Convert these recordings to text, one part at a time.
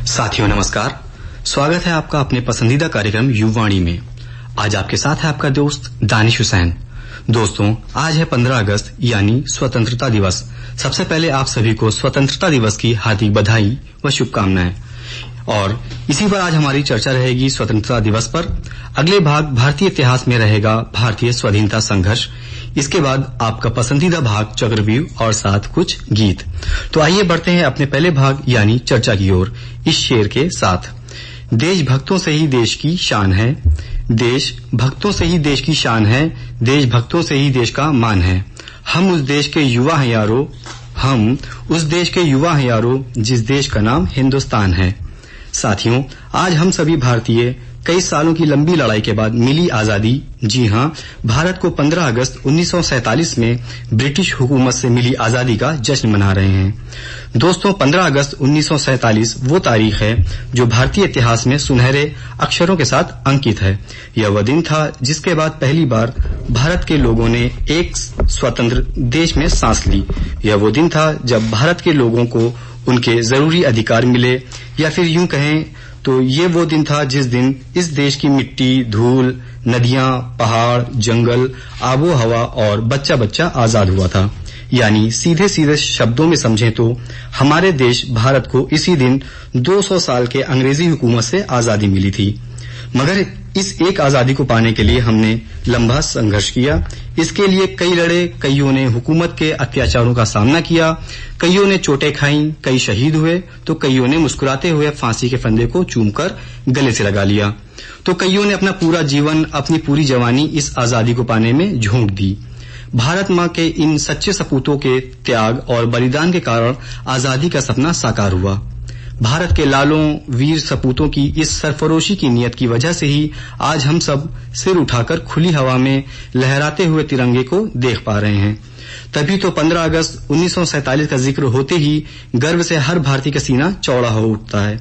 साथियों नमस्कार, स्वागत है आपका अपने पसंदीदा कार्यक्रम युवाणी में। आज आपके साथ है आपका दोस्त दानिश हुसैन। दोस्तों, आज है 15 अगस्त यानी स्वतंत्रता दिवस। सबसे पहले आप सभी को स्वतंत्रता दिवस की हार्दिक बधाई व शुभकामनाएं। और इसी पर आज हमारी चर्चा रहेगी स्वतंत्रता दिवस पर। अगले भाग भारतीय इतिहास में रहेगा भारतीय स्वाधीनता संघर्ष। इसके बाद आपका पसंदीदा भाग चक्रव्यूह और साथ कुछ गीत। तो आइए बढ़ते हैं अपने पहले भाग यानी चर्चा की ओर इस शेर के साथ। देशभक्तों से ही देश की शान है, देश भक्तों से ही देश की शान है, देशभक्तों से ही देश का मान है। हम उस देश के युवा हैं यारो, हम उस देश के युवा हैं यारो, जिस देश का नाम हिंदुस्तान है। साथियों, आज हम सभी भारतीय कई सालों की लंबी लड़ाई के बाद मिली आजादी, जी हां, भारत को 15 अगस्त 1947 में ब्रिटिश हुकूमत से मिली आजादी का जश्न मना रहे हैं। दोस्तों, 15 अगस्त 1947 वो तारीख है जो भारतीय इतिहास में सुनहरे अक्षरों के साथ अंकित है। यह वह दिन था जिसके बाद पहली बार भारत के लोगों ने एक स्वतंत्र देश में सांस ली। यह वो दिन था जब भारत के लोगों को उनके जरूरी अधिकार मिले, या फिर यूं कहें तो ये वो दिन था जिस दिन इस देश की मिट्टी, धूल, नदियां, पहाड़, जंगल, आबो हवा और बच्चा बच्चा आजाद हुआ था। यानी सीधे सीधे शब्दों में समझें तो हमारे देश भारत को इसी दिन 200 साल के अंग्रेजी हुकूमत से आजादी मिली थी। मगर इस एक आजादी को पाने के लिए हमने लंबा संघर्ष किया। इसके लिए कई लड़े, कईयों ने हुकूमत के अत्याचारों का सामना किया, कईयों ने चोटें खाईं, कई शहीद हुए, तो कईयों ने मुस्कुराते हुए फांसी के फंदे को चूमकर गले से लगा लिया, तो कईयों ने अपना पूरा जीवन, अपनी पूरी जवानी इस आजादी को पाने में झोंक दी। भारत मां के इन सच्चे सपूतों के त्याग और बलिदान के कारण आजादी का सपना साकार हुआ। भारत के लालों, वीर सपूतों की इस सरफरोशी की नीयत की वजह से ही आज हम सब सिर उठाकर खुली हवा में लहराते हुए तिरंगे को देख पा रहे हैं। तभी तो 15 अगस्त 1947 का जिक्र होते ही गर्व से हर भारतीय का सीना चौड़ा हो उठता है।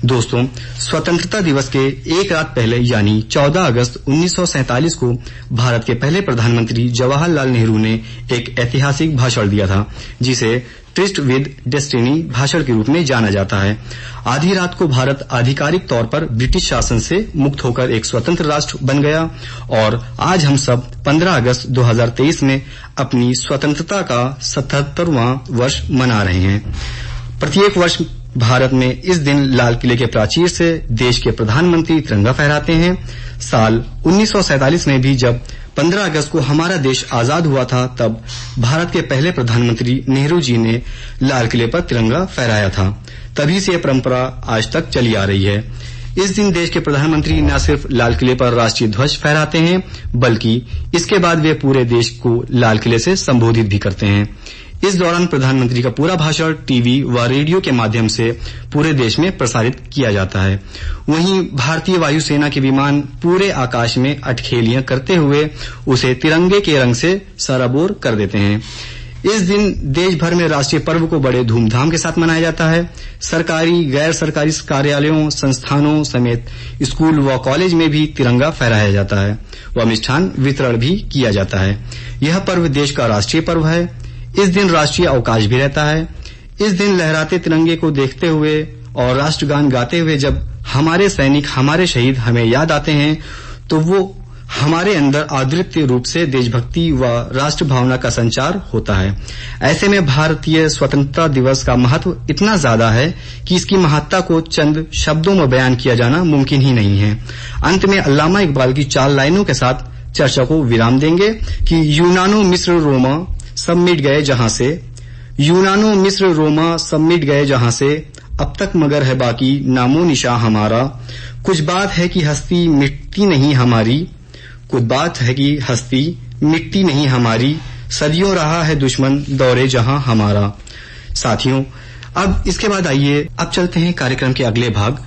दोस्तों, स्वतंत्रता दिवस के एक रात पहले यानी 14 अगस्त 1947 को भारत के पहले प्रधानमंत्री जवाहरलाल नेहरू ने एक ऐतिहासिक भाषण दिया था, जिसे ट्रिस्ट विद डेस्टिनी भाषण के रूप में जाना जाता है। आधी रात को भारत आधिकारिक तौर पर ब्रिटिश शासन से मुक्त होकर एक स्वतंत्र राष्ट्र बन गया और आज हम सब 15 अगस्त 2023 में अपनी स्वतंत्रता का 77वां वर्ष मना रहे हैं। प्रत्येक वर्ष भारत में इस दिन लाल किले के प्राचीर से देश के प्रधानमंत्री तिरंगा फहराते हैं। साल 1947 में भी जब 15 अगस्त को हमारा देश आजाद हुआ था, तब भारत के पहले प्रधानमंत्री नेहरू जी ने लाल किले पर तिरंगा फहराया था। तभी से यह परंपरा आज तक चली आ रही है। इस दिन देश के प्रधानमंत्री न सिर्फ लाल किले पर राष्ट्रीय ध्वज फहराते हैं, बल्कि इसके बाद वे पूरे देश को लाल किले से संबोधित भी करते हैं। इस दौरान प्रधानमंत्री का पूरा भाषण टीवी व रेडियो के माध्यम से पूरे देश में प्रसारित किया जाता है। वहीं भारतीय वायुसेना के विमान पूरे आकाश में अटखेलियां करते हुए उसे तिरंगे के रंग से सराबोर कर देते हैं। इस दिन देश भर में राष्ट्रीय पर्व को बड़े धूमधाम के साथ मनाया जाता है। सरकारी, गैर सरकारी कार्यालयों, संस्थानों समेत स्कूल व कॉलेज में भी तिरंगा फहराया जाता है व मिष्ठान वितरण भी किया जाता है। यह पर्व देश का राष्ट्रीय पर्व है। इस दिन राष्ट्रीय अवकाश भी रहता है। इस दिन लहराते तिरंगे को देखते हुए और राष्ट्रगान गाते हुए जब हमारे सैनिक, हमारे शहीद हमें याद आते हैं, तो वो हमारे अंदर अद्वितीय रूप से देशभक्ति व राष्ट्र भावना का संचार होता है। ऐसे में भारतीय स्वतंत्रता दिवस का महत्व इतना ज्यादा है कि इसकी महत्ता को चंद शब्दों में बयान किया जाना मुमकिन ही नहीं है। अंत में अल्लामा इकबाल की 4 लाइनों के साथ चर्चा को विराम देंगे कि यूनानो मिस्र रोमा सब मिट गए जहां से, यूनानो मिस्र रोमा सब मिट गए जहां से, अब तक मगर है बाकी नामो निशा हमारा। कुछ बात है कि हस्ती मिटती नहीं हमारी, कुछ बात है कि हस्ती मिटती नहीं हमारी, सदियों रहा है दुश्मन दौरे जहां हमारा। साथियों, अब इसके बाद आइए अब चलते हैं कार्यक्रम के अगले भाग